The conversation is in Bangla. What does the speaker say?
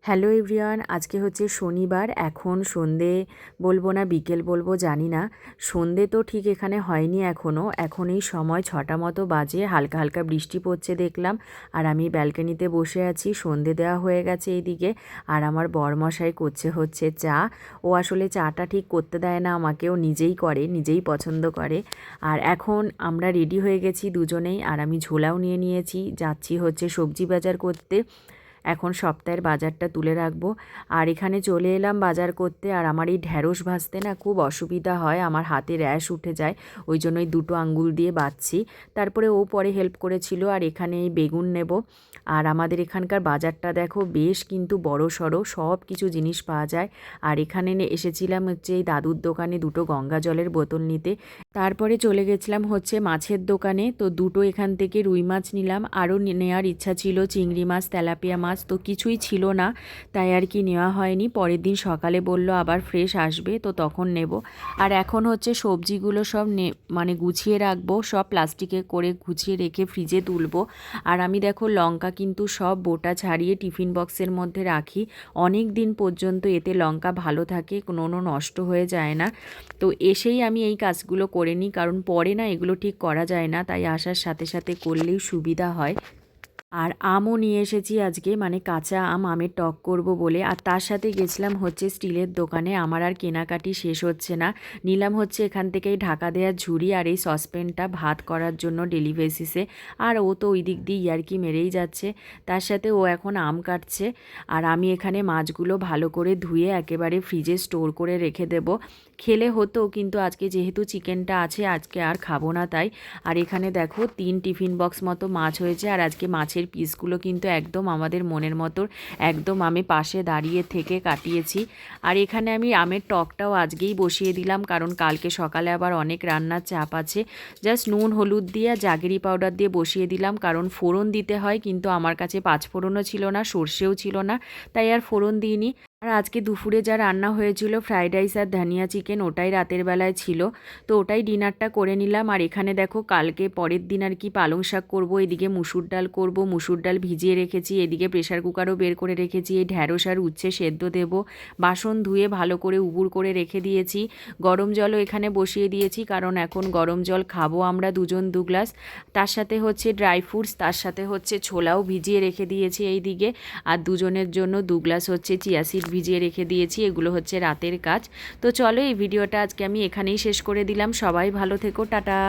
হ্যালো এভরিওয়ান, আজকে হচ্ছে শনিবার। এখন সন্ধে বলবো না বিকেল বলবো জানি না। সন্ধে তো ঠিক এখানে হয়নি এখনও। এখন এই সময় 6টা মতো বাজে, হালকা হালকা বৃষ্টি পড়ছে দেখলাম। আর আমি ব্যালকনিতে বসে আছি, সন্ধে দেওয়া হয়ে গেছে এইদিকে। আর আমার বরমশাই করছে হচ্ছে চা। ও আসলে চাটা ঠিক করতে দেয় না আমাকে, ও নিজেই করে, নিজেই পছন্দ করে। আর এখন আমরা রেডি হয়ে গেছি দুজনেই, আর আমি ঝোলাও নিয়ে নিয়েছি, যাচ্ছি হচ্ছে সবজি বাজার করতে। এখন সপ্তাহের বাজারটা তুলে রাখবো। আর এখানে চলে এলাম বাজার করতে। আর আমার এই ঢ্যাঁড়স ভাজতে না খুব অসুবিধা হয়, আমার হাতে র্যাশ উঠে যায়, ওই জন্য ওই দুটো আঙ্গুল দিয়ে বাছছি। তারপরে ও পরে হেল্প করেছিল। আর এখানে এই বেগুন নেব। আর আমাদের এখানকার বাজারটা দেখো বেশ কিন্তু বড় সড়ো, সব কিছু জিনিস পাওয়া যায়। আর এখানে এসেছিলাম হচ্ছে এই দাদুর দোকানে দুটো গঙ্গা জলের বোতল নিতে। তারপরে চলে গেছিলাম হচ্ছে মাছের দোকানে, তো দুটো এখান থেকে রুই মাছ নিলাম। আরও নেওয়ার ইচ্ছা ছিল চিংড়ি মাছ, তেলাপিয়া মাছ, তো কিছুই ছিল না, তাই আর কি নেওয়া হয়নি। পরের দিন সকালে বলল আবার ফ্রেশ আসবে, তো তখন নেব। আর এখন হচ্ছে সবজিগুলো সব মানে গুছিয়ে রাখবো, সব প্লাস্টিকে করে গুছিয়ে রেখে ফ্রিজে তুলবো। আর আমি দেখো লঙ্কা কিন্তু সব বোটা ছাড়িয়ে টিফিন বক্সের মধ্যে রাখি, অনেক দিন পর্যন্ত এতে লঙ্কা ভালো থাকে, কোনো নষ্ট হয়ে যায় না। তো এসেই আমি এই কাজগুলো করে নিই, কারণ পরে না এগুলো ঠিক করা যায় না, তাই আসার সাথে সাথে করলেই সুবিধা হয়। আর আমও নিয়ে এসেছি আজকে, মানে কাঁচা আম, আমের টক করব বলে। আর তার সাথে গেছিলাম হচ্ছে স্টিলের দোকানে, আমার আর কেনাকাটি শেষ হচ্ছে না। নিলাম হচ্ছে এখান থেকেই ঢাকা দেওয়ার ঝুড়ি আর এই সসপ্যানটা ভাত করার জন্য ডেলি বেসিসে। আর ও তো ওই দিক দিয়ে ইয়ার্কি মেরেই যাচ্ছে, তার সাথে ও এখন আম কাটছে। আর আমি এখানে মাছগুলো ভালো করে ধুয়ে একেবারে ফ্রিজে স্টোর করে রেখে দেব। খেলে হতো, কিন্তু আজকে যেহেতু চিকেনটা আছে আজকে আর খাবো না তাই। আর এখানে দেখো 3 টিফিন বক্স মতো মাছ হয়েছে। আর আজকে মাছের পিসগুলো কিন্তু একদম আমাদের মনের মতো, একদম আমি পাশে দাঁড়িয়ে থেকে কাটিয়েছি। আর এখানে আমি আমের টকটাও আজকেই বসিয়ে দিলাম, কারণ কালকে সকালে আবার অনেক রান্নার চাপ আছে। জাস্ট নুন হলুদ দিয়ে জাগেরি পাউডার দিয়ে বসিয়ে দিলাম, কারণ ফোড়ন দিতে হয়, কিন্তু আমার কাছে 5 ফোড়নও ছিল না, সর্ষেও ছিল না, তাই আর ফোড়ন দিইনি। আর আজকে দুপুরে যা রান্না হয়েছিল ফ্রাইড রাইস আর ধনিয়া চিকেন, ওটাই রাতের বেলায় ছিল, তো ওটাই ডিনারটা করে নিলাম। আর এখানে দেখো কালকে পরের দিন আর কি পালং শাক করবো, এদিকে মুসুর ডাল করব, মুসুর ডাল ভিজিয়ে রেখেছি, এদিকে প্রেশার কুকারও বের করে রেখেছি, এই ঢ্যাঁড়স আর উচ্ছে সেদ্ধ দেব। বাসন ধুয়ে ভালো করে উবুর করে রেখে দিয়েছি, গরম জলও এখানে বসিয়ে দিয়েছি, কারণ এখন গরম জল খাবো আমরা দুজন 2 গ্লাস। তার সাথে হচ্ছে ড্রাই ফ্রুটস, তার সাথে হচ্ছে ছোলাও ভিজিয়ে রেখে দিয়েছি এই দিকে। আর দুজনের জন্য 2 গ্লাস হচ্ছে চিয়া সিড ভিজিয়ে রেখে দিয়েছি, এগুলো হচ্ছে রাতের কাজ। তো চলো এই ভিডিওটা আজকে আমি এখানেই শেষ করে দিলাম। সবাই ভালো থেকো, টাটা।